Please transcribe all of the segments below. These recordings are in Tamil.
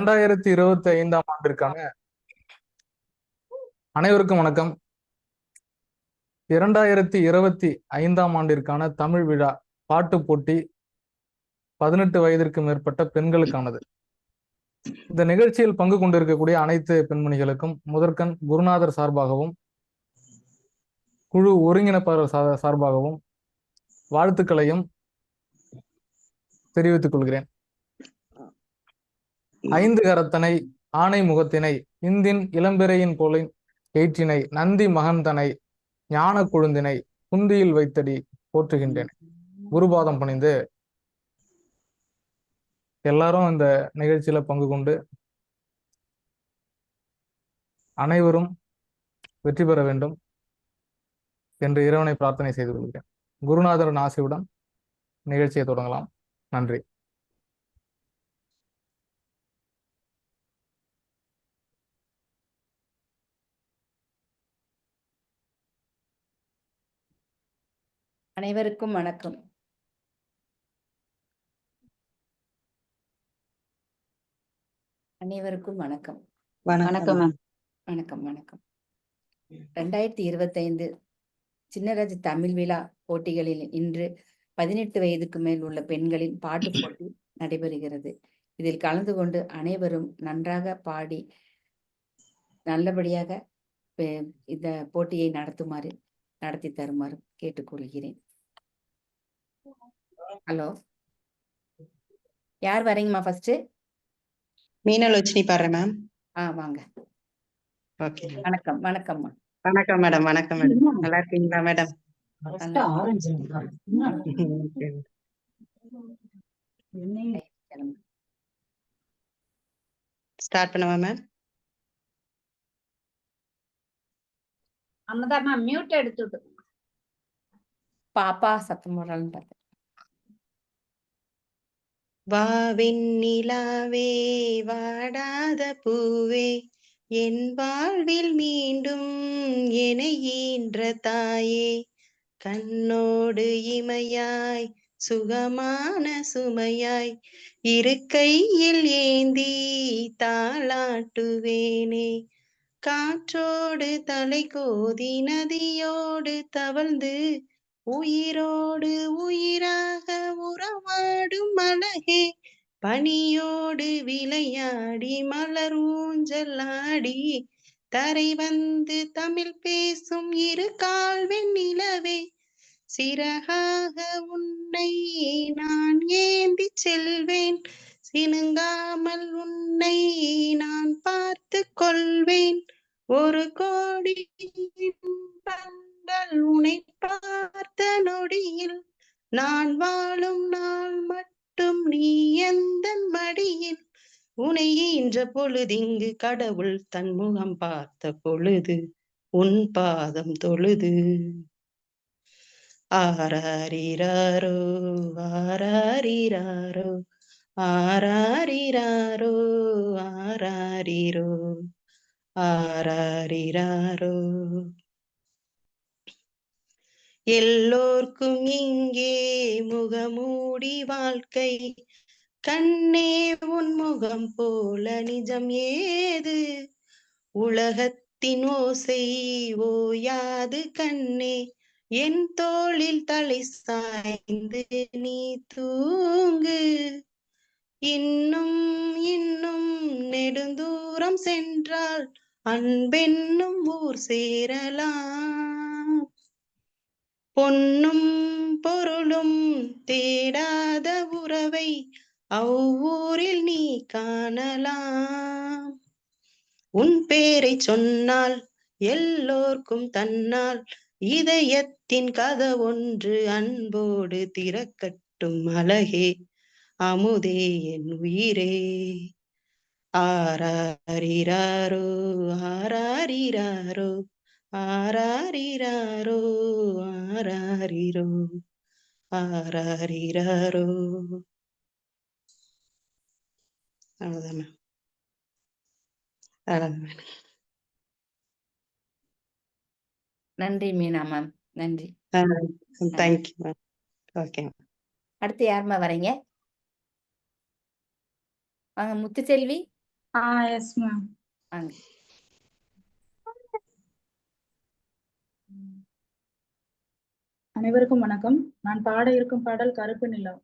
2025ஆம் ஆண்டிற்கான அனைவருக்கும் வணக்கம். 2025ஆம் ஆண்டிற்கான தமிழ் விழா பாட்டு போட்டி 18 வயதிற்கு மேற்பட்ட பெண்களுக்கானது. இந்த நிகழ்ச்சியில் பங்கு கொண்டிருக்கக்கூடிய அனைத்து பெண்மணிகளுக்கும் முதற்கண் குருநாதர் சார்பாகவும் குழு ஒருங்கிணைப்பாளர் சார்பாகவும் வாழ்த்துக்களையும் தெரிவித்துக் கொள்கிறேன். 5 கரத்தனை ஆணை முகத்தினை இந்தின் இளம்பிறையின் போலின் ஏற்றினை நந்தி மகந்தனை ஞான கொழுந்தினை குந்தியில் வைத்தடி போற்றுகின்றேன். குருபாதம் பணிந்து எல்லாரும் இந்த நிகழ்ச்சியில பங்கு கொண்டு அனைவரும் வெற்றி பெற வேண்டும் என்று இறைவனை பிரார்த்தனை செய்து கொள்கிறேன். குருநாதரின் ஆசையுடன் நிகழ்ச்சியை தொடங்கலாம். நன்றி. அனைவருக்கும் வணக்கம். அனைவருக்கும் வணக்கம். வணக்கம். வணக்கம் வணக்கம். 2025 சின்னராஜ் தமிழ் விழா போட்டிகளில் இன்று 18 வயதுக்கு மேல் உள்ள பெண்களின் பாட்டு போட்டி நடைபெறுகிறது. இதில் கலந்து கொண்டு அனைவரும் நன்றாக பாடி நல்லபடியாக இந்த போட்டியை நடத்தி தருமாறு கேட்டுக்கொள்கிறேன். ஹலோ, யார் வரீங்கம்மா? ஃபர்ஸ்ட் மீனலோச்சினி பாடுறேன் மேம். வாங்க. ஓகே. வணக்கம். வணக்கம்மா. வணக்கம் மேடம். வணக்கம் மேடம். நல்லா இருக்கீங்களா மேடம்? ஸ்டார்ட் பண்ணவா மேம்? அம்மதாம்மா மியூட் எடுத்துட்டு பாப்பா சத்தம் போடுறான்னு பார்த்தேன். வாவெண்ணிலாவே வாடாத பூவே என் வாழ்வில் மீண்டும் என ஈன்ற தாயே, கண்ணோடு இமையாய் சுகமான சுமையாய் இரு கையில் ஏந்தி தாளாட்டுவேனே, காற்றோடு தலை கோதி நதியோடு தவழ்ந்து உயிரோடு உயிராக உறவாடும் அழகே, பனியோடு விளையாடி மலர் ஊஞ்சலாடி தரை வந்து தமிழ் பேசும் இரு கால் வெண்ணிலவே, சிறகாக உன்னை நான் ஏந்தி செல்வேன், சினுங்காமல் உன்னை நான் பார்த்து கொள்வேன், ஒரு கோடி இன்பங்கள் உன்னை பார்த்த நொடியில் நான் வாழும் நாள் மட்டும் நீ எந்தன் மடியில், உன்னை ஈன்ற பொழுதிங்கு கடவுள் தன் முகம் பார்த்த பொழுது உன் பாதம் தொழுது. ஆராரிராரோ ஆராரிராரோ ஆராரிராரோ ஆராரிரோ ஆராரிராரோ. எல்லோர்க்கும் இங்கே முகமூடி வாழ்க்கை, கண்ணே உன் முகம் போல நிஜம் ஏது, உலகத்தின் ஓசை ஓயாது கண்ணே, என் தோளில் தலை சாய்ந்து நீ தூங்கு, இன்னும் இன்னும் நெடுந்தூரம் சென்றால் அன்பென்னும் ஊர் சேரலாம், பொன்னும் பொருளும் தேடாத உறவை அவ்வூரில் நீ காணலாம், உன் பேரை சொன்னால் எல்லோர்க்கும் தன்னால் இதயத்தின் கதை ஒன்று அன்போடு திறக்கட்டும் அழகே, அமுதே என் உயிரே. ஆராரிராரோ ஆராரிராரோ ஆராரிராரோ ஆராரிரோ ஆராரிராரோ. அவ்வளவுதான் மேம். அவ்வளவுதான். நன்றி மீனா மேம். நன்றி. Thank you ma'am. ஓகே. அடுத்து யாருமா வரீங்க? வாங்க முத்துச்செல்வி. Yes ma'am. வாங்க. அனைவருக்கும் வணக்கம். நான் பாட இருக்கும் பாடல் கருப்பு நிலா.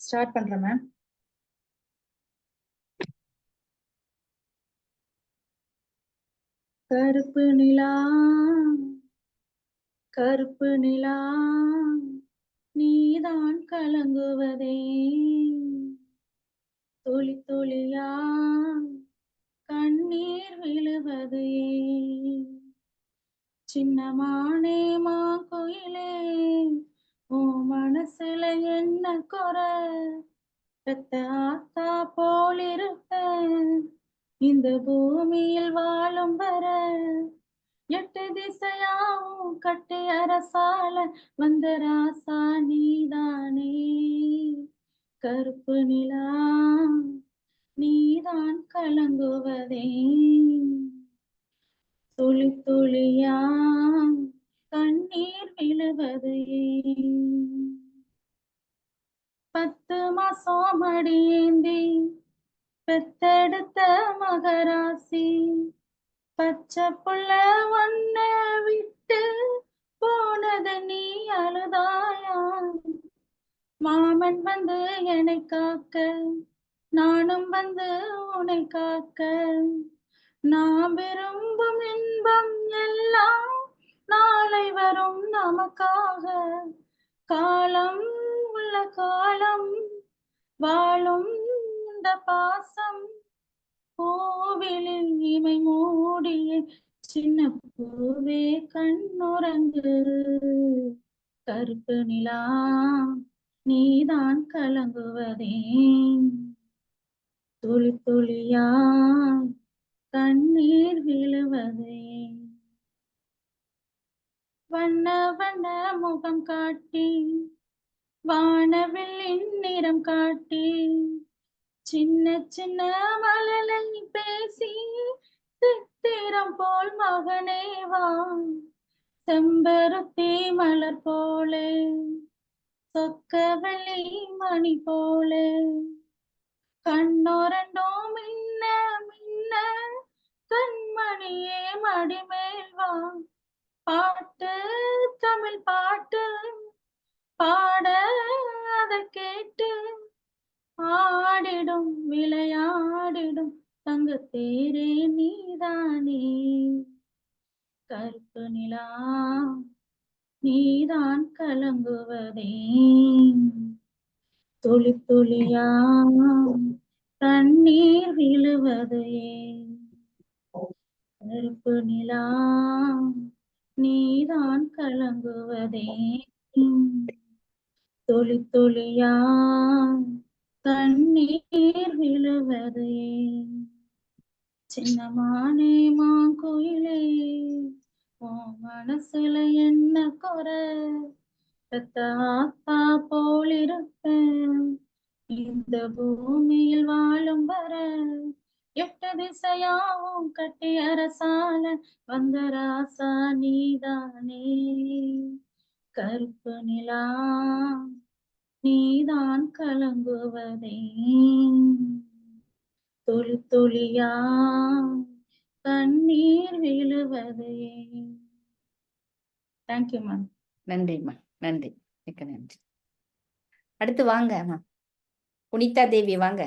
ஸ்டார்ட் பண்றேன் மேம். கருப்பு நிலா கருப்பு நிலா நீதான் கலங்குவதே, துளி துளியா கண்ணீர் விழுவது ஏன்? சின்னமானே மா கோயிலே, ஓ மனசுல என்ன குறை? பெத்த ஆத்தா போல் இருப்பேன் இந்த பூமியில் வாழும் வர. 8 திசையாவும் கட்டி அரசால வந்த ராசா நீதானே. கருப்பு நிலா நீதான் கலங்குவதே, துளி துளியா கண்ணீர் விழுவது ஏன்? 10 மாசம் மடியேந்தி பெத்தெடுத்த மகராசி, பச்சை புள்ள ஒன்ன விட்டு போனது நீ அழுதாயா? மாமன் வந்து என்னை காக்க, நானும் வந்து உன்னை காக்க. நாம் விரும்பும் இன்பம் எல்லாம் நாளை வரும் நமக்காக. காலம் உள்ள காலம் வாழும் இந்த பாசம், கோவிலில் இமை மூடிய சின்ன பூவே கண்ணுறங்கு. கருப்பு நிலா நீதான் கலங்குவதே, துளி துளியா கண்ணீர் விழுவதே. வண்ண வண்ண முகம் காட்டி வானவில்லின் நிறம் காட்டி, சின்ன சின்ன மழலை பேசி சித்திரம் போல் மகனேவா. செம்பருத்தி மலர் போலே சொக்கவெளி மணி போலே, கண்ணோரண்டோ மின்ன மின்ன கண்மணியே மடிமேல் வா. பாட்டு தமிழ் பாட்டு பாட அதை கேட்டு ஆடிடும் விளையாடிடும் தங்க தேரே நீதானே. கருப்பு நிலா நீதான் கலங்குவதே, துளி துளியா கண்ணீர் விழுவதே. கருப்பு நிலா நீதான் கலங்குவதே, துளி துளியா கண்ணீர் விழுவதே. சின்னமானே மாங்குயிலே, உன் மனசுல என்ன குறை? பெத்த ஆத்தா போல் இருப்பேன் இந்த பூமியில் வாழும் வர. 8 திசையாவும் கட்டி அரசால வந்த ராசா நீதானே. கருப்பு நிலா நீதான் கலங்குவதே, துளி துளியா கண்ணீர் விழுவதே. Thank you ma'am. நன்றிம்மா, நன்றி, மிக்க நன்றி. அடுத்து வாங்க அம்மா, புனிதா தேவி வாங்க.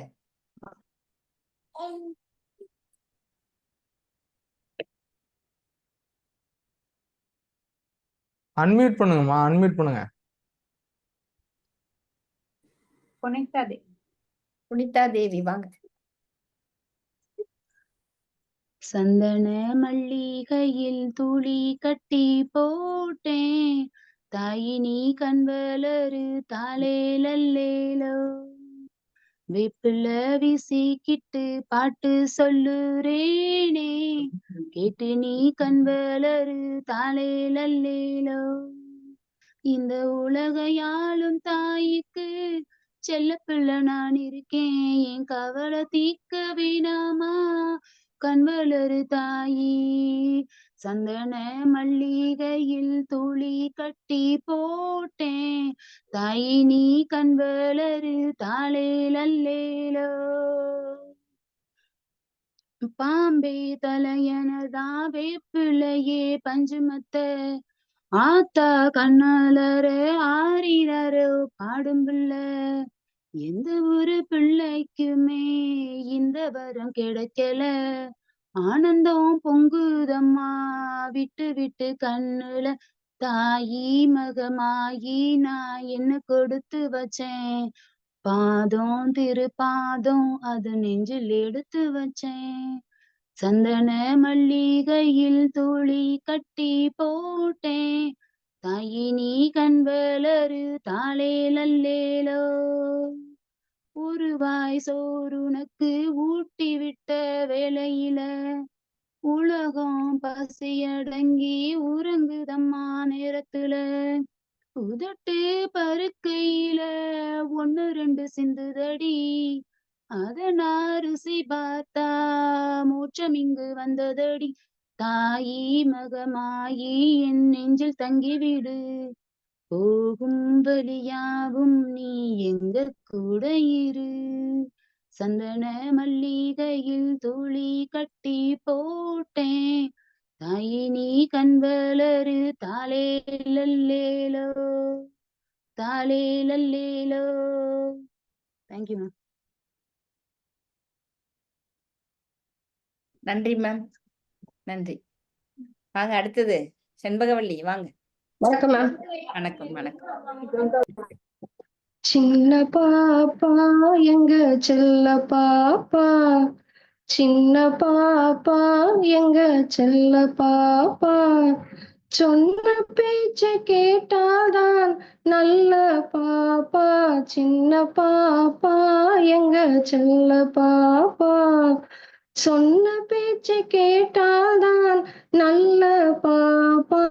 அன்மியூட் பண்ணுங்கம்மா, அன்மியூட் பண்ணுங்க. புனிதா தேவி வாங்க. சந்தன மல்லிகையில் துளி கட்டி போட்டேன், தாயினி கண்வளரு தாளேலல்லேலோ. வேப்பில வீசிக்கிட்டு பாட்டு சொல்லுறேனே, கேட்டு நீ கண்வளரு தாளேலல்லேலோ. இந்த உலகையாளும் தாய்க்கு செல்ல பிள்ளை நான் இருக்கேன், என் கவலை தீக்க வேணாமா கண்வளரு தாயி. சந்தன மல்லிகையில் துளி கட்டி போட்டேன், தாயி நீ கண்வளரு தாளேலல்லேலோ. பாம்பே தலையனதா வேப்பிள்ளையே பஞ்சுமத்த ஆத்தா கண்ணாலர ஆரிரரோ பாடும் பிள்ளை. எந்த ஒரு பிள்ளைக்குமே இந்த வரம் கிடைக்கல. ஆனந்தம் பொங்குதம்மா விட்டு விட்டு கண்ணுல. தாயி மகமாயி நான் என்ன கொடுத்து வச்சேன். பாதம் திருப்பாதம் அது நெஞ்சில் எடுத்து வச்சேன். சந்தன மல்லிகையில் தூளி கட்டி போட்டேன். தாயி நீ கண் வளரு தாளே லல்லேலோ. ஒரு வாய் சோறு உனக்கு ஊட்டி விட்ட வேளையில உலகம் பசியடங்கி உறங்குதம்மா நேரத்துல. உதட்டு பருக்கையில 1 2 சிந்துதடி. அத நான் ருசி பார்த்தா மோட்சம் இங்கு வந்ததடி. தாயி மகமாயி என் நெஞ்சில் தங்கிவிடு. போகும் வழியாவும் நீ எங்க கூட இரு. சந்தன மல்லிகையில் தூளி கட்டி போட்டேன். தாயி நீ கண் வளரு தாளே லல்லேலோ தாளே லல்லேலோ. Thank you ma'am. நன்றி மேம், நன்றி. வாங்க அடுத்தது செண்பகவல்லி வாங்க. வணக்கம் மேம். வணக்கம் வணக்கம். சின்ன பாப்பா எங்க செல்ல பாப்பா, சின்ன பாப்பா எங்க செல்ல பாப்பா, சொன்ன பேச்ச கேட்டாதான் நல்ல பாப்பா. சின்ன பாப்பா எங்க செல்ல பாப்பா, சொன்ன பேச்ச கேட்டாதான் நல்ல பாப்பா.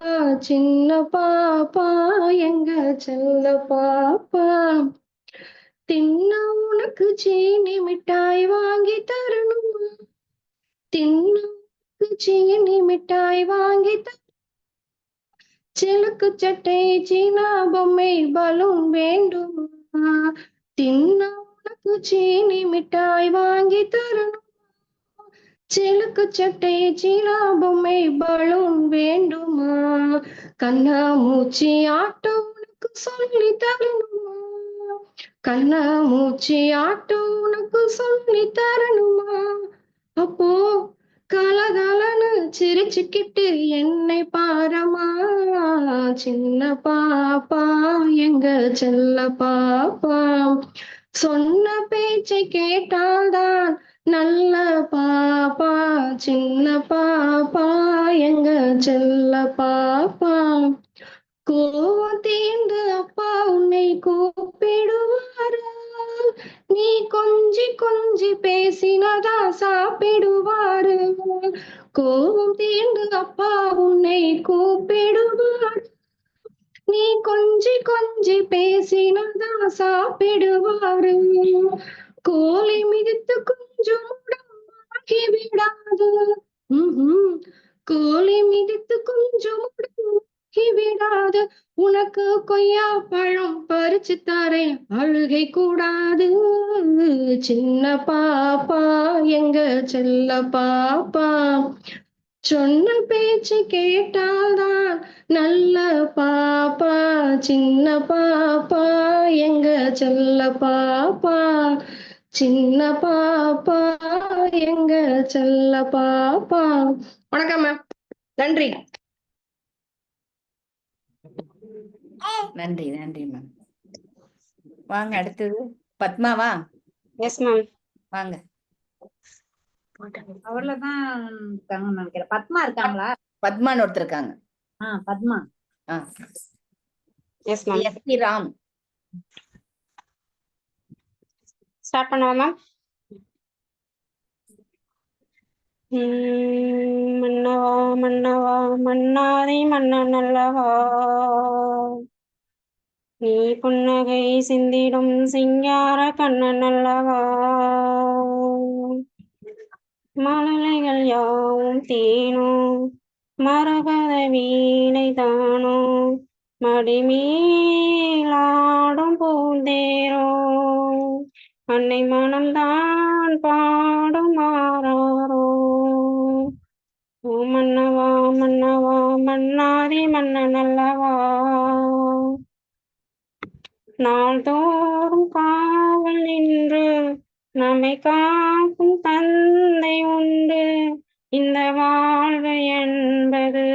சின்ன பாப்பா எங்க செல்ல பாப்பா, தின்ன உனக்கு சீனி மிட்டாய் வாங்கி தரணுமா, தின்ன உனக்கு சீனி மிட்டாய் வாங்கி தர, சிலுக்கு சட்டை சீனா பொம்மை பலூன் வேண்டுமா, தின்ன உனக்கு சீனி மிட்டாய் வாங்கி தரணும், சிலுக்கு சட்டை சீனா பொம்மை பலூன் வேண்டுமா, கண்ணா மூச்சி ஆட்டம் உனக்கு சொல்லி தரணுமா, கண்ணா மூச்சி ஆட்டம் உனக்கு சொல்லி தரணுமா, அப்போ கலகலன்னு சிரிச்சுக்கிட்டு என்னை பாரமா. சின்ன பாப்பா எங்க செல்ல பாப்பா, சொன்ன பேச்சை கேட்டால்தான் நல்ல பாப்பா. சின்ன பாப்பா எங்க செல்ல பாப்பா, கோவம் தீர்ந்து அப்பா உன்னை கூப்பிடுவாரு, நீ கொஞ்சி கொஞ்சி பேசினதா சாப்பிடுவாரு. கோவம் தீர்ந்து அப்பா உன்னை கூப்பிடுவாரு, நீ கொஞ்சி கொஞ்சி பேசினதா சாப்பிடுவாரு. கோழி மிதித்து கொஞ்சம் ஆகி விடாது, கோழி மிதித்து கொஞ்சம் விடாது, உனக்கு கொய்யா பழம் பறிச்சு தரேன் அழுகை கூடாது. சின்ன பாப்பா எங்க செல்ல பாப்பா, சொன்ன பேச்சு கேட்டால்தான் நல்ல பாப்பா. சின்ன பாப்பா எங்க செல்ல பாப்பா, சின்ன பாப்பா எங்க செல்ல பாப்பா. வணக்கம் மேம், நன்றி. நன்றி நன்றி மேம். வாங்க அடுத்தது பத்மாவா? Yes ma'am. வாங்க. அவ்வளவுதான் இருக்காங்கன்னு நினைக்கிறேன். பத்மா இருக்காங்களா? பத்மான்னு ஒருத்தர் இருக்காங்க. Padma. Yes ma'am. S P. Ram. Start பண்ணவா மேம்? மன்னவா மன்னவா மன்னாதி மன்னன் அல்லவா, நீ புன்னகை சிந்திடும் சிங்கார கண்ணன் அல்லவா, மழலைகள் யாவும் தேனோ மரகத வீணை தானோ, மடிமேலாடும் பூந்தேரோ, அன்னை மனம்தான் பாடும் மாறாரோ, மன்னன் அல்லவா. நாள்தோறும் காவல் நின்று நம்மை காக்கும் தந்தை உண்டு. இந்த வாழ்வு என்பது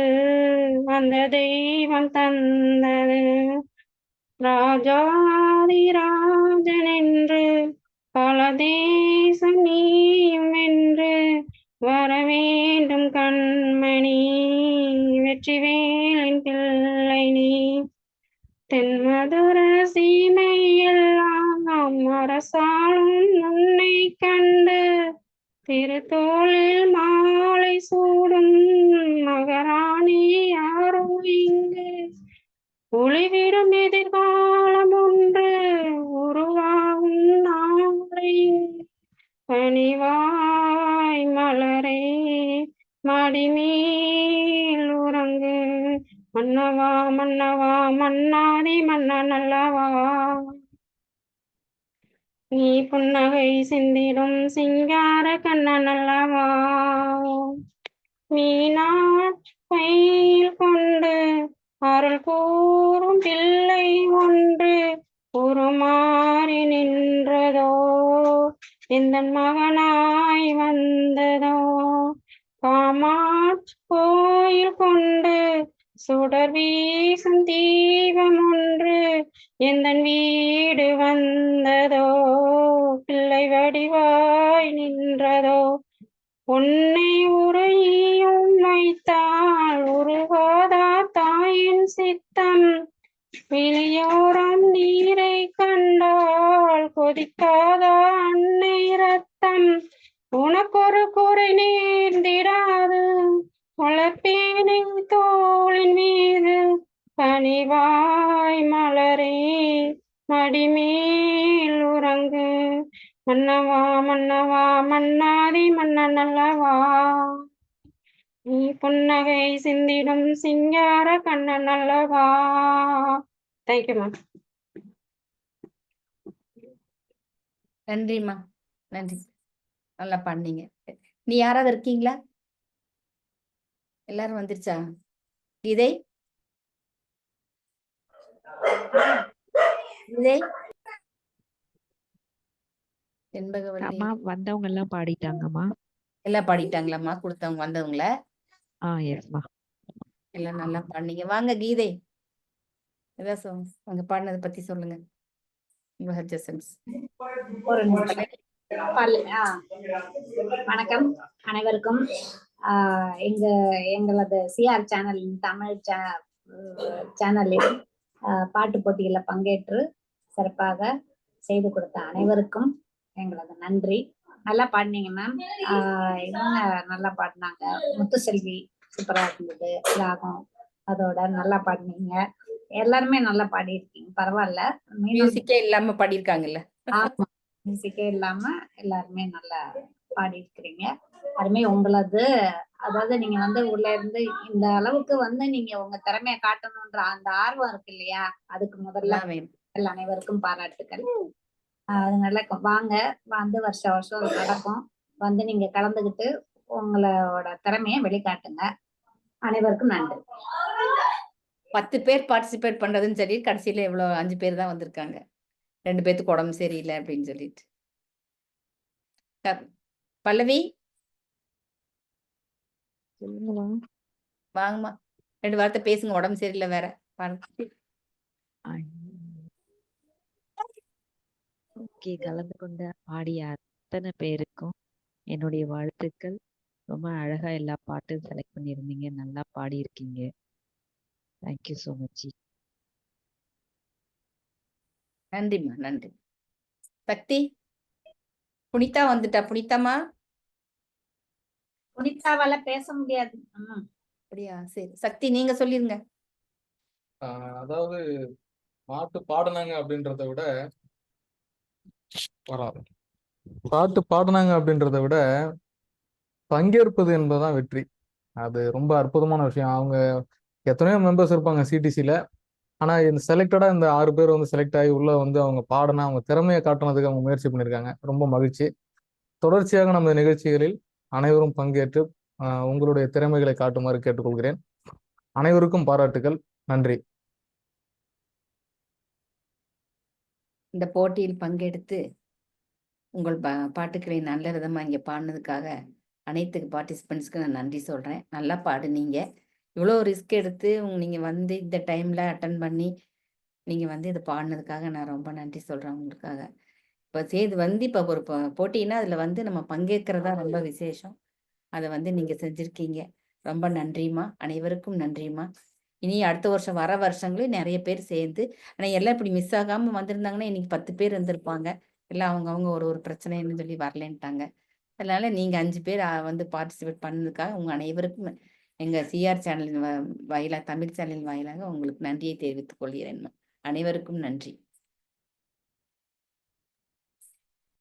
அந்த தெய்வம் தந்தது. ராஜாதி ராஜன் என்று பல தேசம் நீயும் வென்று வர வேண்டும் கண்மணி, வெற்றி வேலின் பிள்ளை நீ. தென்மதுர சீமையெல்லாம் அரசாளும் உன்னை கண்டு திருத்தோளில் மாலை சூடும் மகாராணி யாரோ இங்கு. ஒளிவிடும் எதிர்காலம் ஒன்று உருவாகும் நாளை. பணிவாய் மலரே மடிமேல் உறங்கு. மன்னவா மன்னவா மன்னாதி மன்னன் அல்லவா. நீ புன்னகை சிந்திடும் சிங்கார கண்ணன் அல்லவா. மீனாட்சியில் கொண்டு அருள் கூறும் பிள்ளை ஒன்று உருமாறி நின்றதோ, எந்தன் மகனாய் வந்ததோ. காமாட்சி கோயில் கொண்டு சுடர் வீசும் தீபம் ஒன்று எந்தன் வீடு வந்ததோ, பிள்ளை வடிவாய் நின்றதோ. உன்னை உரையும் வைத்தால் உருகாதா தாயின் சித்தம், விழியோரம் நீரை கண்டால் கொதிக்காதா அன்னை ரத்தம். உனக்கொரு குறை நேர்ந்திடாது வளர்ப்பேனை தோளின் மீது. பணிவாய் மலரே மடிமேல் உறங்கு. மன்னவா மன்னவா மன்னாதி மன்னன் அல்லவா. நீ புன்னகை சிந்திடும் சிங்கார கண்ணன் அல்லவா. Thank you ma'am. நன்றிம்மா, நன்றி. நல்லா பண்ணீங்க. நீ யாராவது இருக்கீங்களா? எல்லாரும் வந்துருச்சா? கீதை, கீதை, தென்பகவல்லி அம்மா வந்தவங்க எல்லாம் பாடிட்டாங்கம்மா. எல்லாம் பாடிட்டாங்களாம்மா? கொடுத்தவங்க வந்தவங்கள எஸ்மா. எல்லாம் நல்லா பண்ணீங்க. வாங்க கீதை, ஏதாவது அங்க பாடினதை பத்தி சொல்லுங்க. உங்க சஜஷன்ஸ். ஒரு நிமிஷம். வணக்கம் அனைவருக்கும். எங்களது சிஆர் சேனலின் தமிழ் சேனலில் பாட்டு போட்டிகளில் பங்கேற்று சிறப்பாக செய்து கொடுத்த அனைவருக்கும் எங்களது நன்றி. நல்லா பாடினீங்க மேம். இவங்க நல்லா பாடினாங்க. முத்துசெல்வி சூப்பரா இருந்தது. ராகம் அதோட நல்லா பாடினீங்க. எல்லாருமே நல்லா பாடியிருக்கீங்க. பரவாயில்ல. மியூசிக்கே இல்லாம பாடியிருக்காங்கல்ல. ஆமா, மியூசிக்கே இல்லாம எல்லாருமே நல்லா பாடி இருக்கிறீங்க. அருமை. உங்களது அதாவது நீங்க உள்ள இருந்து இந்த அளவுக்கு நீங்க உங்க திறமைய காட்டணும்ன்ற அந்த ஆர்வம் இருக்கு இல்லையா, அதுக்கு முதல்ல அனைவருக்கும் பாராட்டுக்கள். அதனால வாங்க, வருஷம் வருஷம் நடக்கும். நீங்க கலந்துகிட்டு உங்களோட திறமைய வெளிக்காட்டுங்க. அனைவருக்கும் நன்றி. 10 பேர் பார்ட்டிசிபேட் பண்றதுன்னு சொல்லி கடைசியில எவ்வளவு 5 பேர் தான் வந்திருக்காங்க. 2 பேத்துக்கு உடம்பு சரியில்லை அப்படின்னு சொல்லிட்டு. பல்லவி வாங்கம்மா, 2 வார்த்தை பேசுங்க. உடம்பு சரியில்லை வேற. ஓகே, கலந்து கொண்ட ஆடிய அத்தனை பேருக்கும் என்னுடைய வாழ்த்துக்கள். ரொம்ப அழகா எல்லா பாட்டும் செலக்ட் பண்ணியிருந்தீங்க. நல்லா பாடியிருக்கீங்க. Thank you so much. நன்றிம்மா, நன்றி. சக்தி, புனிதா வந்துட்டா. புனிதாமா? புனிதாவால பேச முடியாது. அப்படியா? சரி, சக்தி நீங்க சொல்லிருங்க. அதாவது பாட்டு பாடுனாங்க அப்படின்றத விட பங்கேற்பது என்பதுதான் வெற்றி. அது ரொம்ப அற்புதமான விஷயம். அவங்க எத்தனையோ மெம்பர்ஸ் இருப்பாங்க சிடிசியில. ஆனா இந்த செலக்டடா இந்த 6 பேர் செலக்ட் ஆகி உள்ள அவங்க பாடினா அவங்க திறமையை காட்டுனதுக்கு அவங்க முயற்சி பண்ணியிருக்காங்க. ரொம்ப மகிழ்ச்சி. தொடர்ச்சியாக நம்ம நிகழ்ச்சிகளில் அனைவரும் பங்கேற்று உங்களுடைய திறமைகளை காட்டுமாறு கேட்டுக்கொள்கிறேன். அனைவருக்கும் பாராட்டுகள். நன்றி. இந்த போட்டியில் பங்கெடுத்து உங்கள் பாட்டுக்களை நல்ல விதமாக இங்கே பாடினதுக்காக அனைத்து பார்ட்டிசிபெண்ட்ஸ்க்கு நான் நன்றி சொல்கிறேன். நல்லா பாடுனீங்க. இவ்வளோ ரிஸ்க் எடுத்து நீங்கள் வந்து இந்த டைமில் அட்டன் பண்ணி நீங்கள் வந்து இதை பாடினதுக்காக நான் ரொம்ப நன்றி சொல்கிறேன் உங்களுக்காக. இப்போ இது வந்து இப்போ ஒரு போட்டின்னா அதில் வந்து நம்ம பங்கேற்கிறதா ரொம்ப விசேஷம். அதை வந்து நீங்கள் செஞ்சுருக்கீங்க. ரொம்ப நன்றிம்மா. அனைவருக்கும் நன்றிம்மா. இனி அடுத்த வருஷம் வர வருஷங்களும் நிறைய பேர் சேர்ந்து, ஆனால் எல்லாம் இப்படி மிஸ் ஆகாமல் வந்திருந்தாங்கன்னா இன்னைக்கு 10 பேர் இருந்திருப்பாங்க. எல்லாம் அவங்கவுங்க ஒரு பிரச்சனைன்னு சொல்லி வரலன்ட்டாங்க. அதனால நீங்கள் 5 பேர் வந்து பார்ட்டிசிபேட் பண்ணதுக்காக உங்கள் அனைவருக்கும் எங்கள் சிஆர் சேனலின் வாயிலாக, தமிழ் சேனலின் வாயிலாக உங்களுக்கு நன்றியை தெரிவித்துக் கொள்கிறேன். அனைவருக்கும் நன்றி.